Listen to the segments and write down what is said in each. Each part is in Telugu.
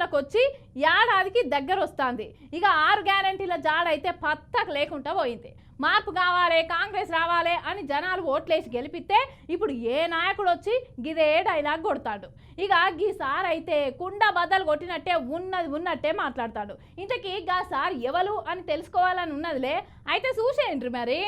అధికారంలోకి వచ్చి ఏడాదికి దగ్గర వస్తుంది. ఇక 6 గ్యారెంటీల జాడైతే పత్తకు లేకుండా పోయింది. మార్పు కావాలి, కాంగ్రెస్ రావాలి అని జనాలు ఓట్లేసి గెలిపిస్తే ఇప్పుడు ఏ నాయకుడు వచ్చి గిదే డైలాగ్ కొడతాడు. ఇక గీసారి అయితే కుండ బద్దలు కొట్టినట్టే ఉన్నది ఉన్నట్టే మాట్లాడతాడు. ఇంతకీ గా సార్ ఎవరు అని తెలుసుకోవాలని ఉన్నదిలే, అయితే చూసేయండి మరి.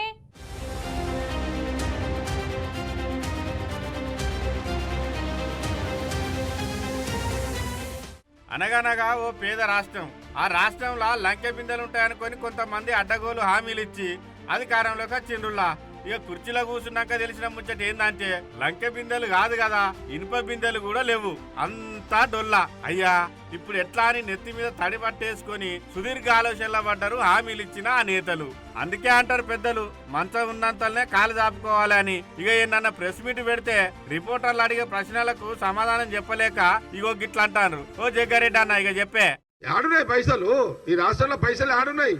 అనగనగా ఓ పేద రాష్ట్రం. ఆ రాష్ట్రంలో లంకె బిందెలుంటాయనుకొని కొంతమంది అడ్డగోలు హామీలు ఇచ్చి అధికారంలోకి వచ్చిండ్రులా. ఇక కుర్చీలో కూర్చున్నాక తెలిసిన ముచ్చట ఏందంటే లంకె బిందెలు కాదు కదా, ఇనుప బిందెలు కూడా లేవు, అంతా డొల్లా. అయ్యా ఇప్పుడు ఎట్లా అని నెత్తి మీద తడి పట్టేసుకొని సుదీర్ఘ ఆలోచనలో పడ్డారు హామీలు ఇచ్చిన ఆ నేతలు. అందుకే అంటారు పెద్దలు, మంచం ఉన్నంతనే కాలు దాపుకోవాలి అని. ఇక ఏమన్నా ప్రెస్ మీట్ పెడితే రిపోర్టర్లు అడిగే ప్రశ్నలకు సమాధానం చెప్పలేక ఇగో గిట్లా అంటారు. ఓ జగ్గారెడ్డి అన్న ఇక చెప్పే, ఆడున్నాయి పైసలు, ఈ రాష్ట్రంలో పైసలు ఆడున్నాయి.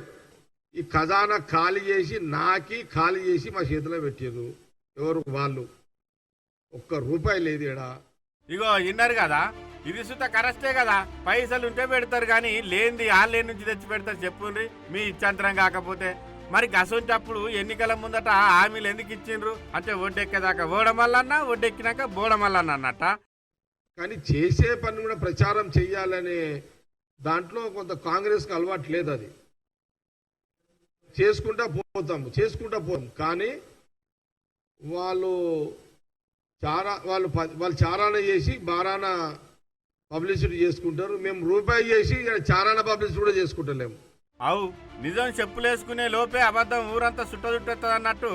ఈ ఖజానా ఖాళీ చేసి ఖాళీ చేసి మా చేతిలో పెట్టారు. ఎవరు వాళ్ళు, ఒక్క రూపాయి లేదు ఈడ. ఇగో విన్నారు కదా, ఇది సుత కరెస్టే కదా. పైసలు ఉంటే పెడతారు కానీ లేనిది ఆన్లైన్ నుంచి తెచ్చి పెడతారు. చెప్పుండ్రి మీ ఇచ్చంతరం కాకపోతే. మరి గసొంటప్పుడు ఎన్నికల ముందట హామీలు ఎందుకు ఇచ్చిండ్రు అంటే ఒడ్డెక్కేదాకా ఓడమల్లన్నా, ఒడ్డెక్కినాక బోడమల్లన్నా అన్నట్ట. కానీ చేసే పని కూడా ప్రచారం చెయ్యాలనే దాంట్లో కొంత కాంగ్రెస్కి అలవాటు లేదు. అది చేసుకుంటా పోతాం కానీ వాళ్ళు చారాన చేసి బారాన పబ్లిసిటీ చేసుకుంటారు. మేము రూపాయి చేసి చారాన పబ్లిసిటీ కూడా చేసుకుంటలేము. అవు నిజం చెప్పులేసుకునే లోపే అబద్ధం ఊరంతా చుట్టది అన్నట్టు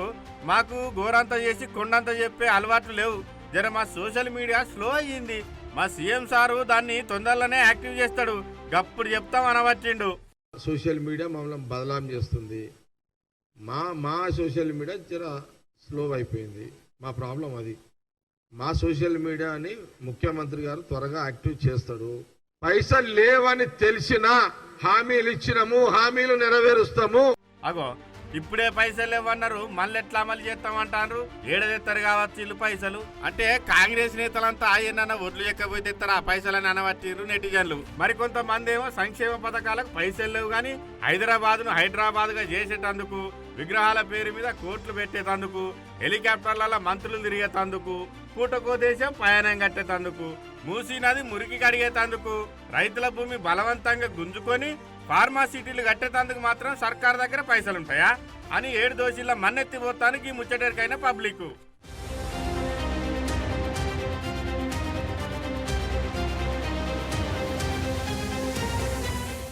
మాకు గోరంతా చేసి కొండంతా చెప్పే అలవాట్లు లేవు. జర మా సోషల్ మీడియా స్లో అయ్యింది. మా సీఎం సారు దాన్ని తొందరలోనే యాక్టివ్ చేస్తాడు, గప్పుడు చెప్తాం అనవచ్చిండు. సోషల్ మీడియా మమ్మల్ని బదలాం చేస్తుంది. మా సోషల్ మీడియా జర స్లో అయిపోయింది. మా ప్రాబ్లం అది. మా సోషల్ మీడియాని ముఖ్యమంత్రి గారు త్వరగా యాక్టివ్ చేస్తాడు. పైసలు లేవని తెలిసినా హామీలు ఇచ్చినాము, హామీలు నెరవేరుస్తాము. అగో ఇప్పుడే పైసలు లేవన్నారు, మళ్ళీ ఎట్లా అమలు చేస్తామంటారు. ఏడదెత్తారు కావచ్చు ఇల్లు పైసలు అంటే కాంగ్రెస్ నేతలంతా ఆయనన్న ఒడ్లు ఎక్కపోతే తెస్తారు ఆ పైసలని అనవట్టిరు నెటిజన్లు. మరికొంతమంది ఏమో సంక్షేమ పథకాలకు పైసలు లేవు కానీ హైదరాబాద్ గా చేసేటందుకు, విగ్రహాల పేరు మీద కోట్లు పెట్టేటందుకు, హెలికాప్టర్ల మంత్రులు తిరిగేటందుకు, పూటకో దేశం పయనం కట్టేటందుకు, మూసీ నది మురికి కడిగేటందుకు, రైతుల భూమి బలవంతంగా గుంజుకొని ఫార్మాసిటీలు కట్టేటందుకు మాత్రం సర్కార్ దగ్గర పైసలుంటాయా అని 7 దోషుల మన్నెత్తిపోతానికి ముచ్చటరికైన పబ్లిక్.